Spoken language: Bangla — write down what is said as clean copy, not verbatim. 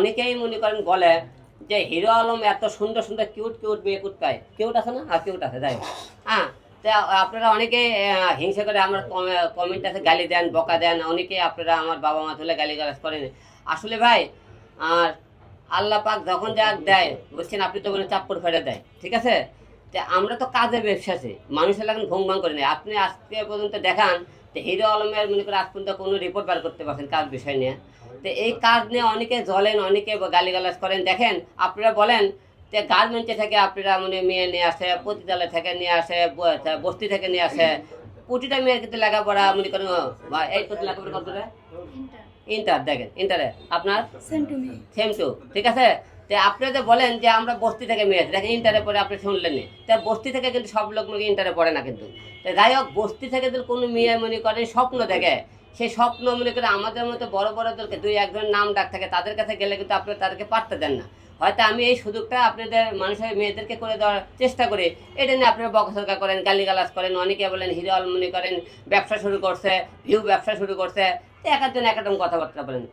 অনেকেই মনে করেন বলে যে হিরো আলম এত সুন্দর সুন্দর কিউট কিউট মেয়ে কুটকায়, কিউট আছে না? হ্যাঁ কিউট আছে, যাই হোক। হ্যাঁ, তা আপনারা অনেকে হিংসা করে আমার কমেন্ট আছে গালি দেন, বকা দেন, অনেকে আপনারা আমার বাবা মা তুলে গালি গালাজ করেন। আসলে ভাই, আর আল্লাহ পাক যখন যা দেয় বুঝছেন, আপনি তো বলে চাপ্পর ফেলে দেয়, ঠিক আছে? তা আমরা তো কাজে ব্যবসাসী, মানুষের এখন ভং ভাং করে নেই। আপনি আজকে পর্যন্ত দেখান যে হিরো আলমের মনে করে আজ পর্যন্ত কোনো রিপোর্ট বার করতে পারছেন কাজ বিষয় নিয়ে? তো এই কাজ নিয়ে অনেকে জ্বলেন, অনেকে গালিগালাজ করেন। দেখেন, আপনারা বলেন যে গার্মেন্টে থেকে আপনারা মানে মেয়ে নিয়ে আসে, পতিতালয় থেকে নিয়ে আসে, বস্তি থেকে নিয়ে আসে, প্রতিটা মেয়ের কিন্তু লেখাপড়া মনে করেন এই প্রতি লেখাপড়া কত করে? ইন্টার, দেখেন ইন্টারে আপনার সেম টু, ঠিক আছে? তো আপনি যে বলেন যে আমরা বস্তি থেকে মেয়ে আছি, দেখেন ইন্টারে পড়ে আপনি শুনলেন, তা বস্তি থেকে কিন্তু সব লোক মনে ইন্টারে পড়ে না কিন্তু। তো যাই হোক, বস্তি থেকে যদি কোনো মেয়ে মনে করেন স্বপ্ন দেখে, সেই স্বপ্ন মনে করে আমাদের মতো বড় বড়দেরকে দুই একজন নাম ডাক থাকে, তাদের কাছে গেলে কিন্তু আপনি তাদেরকে পারতে দেন না। হয়তো আমি এই সুযোগটা আপনাদের মানুষের মেয়েদেরকে করে দেওয়ার চেষ্টা করি, এটা নিয়ে আপনারা বকাঝকা করেন, গালিগালাজ করেন, অনেকে বলেন হিরো আলম মনে করেন ব্যবসা শুরু করছে, ভিউ ব্যবসা শুরু করছে, এক একজন এক একদম কথাবার্তা বলেন।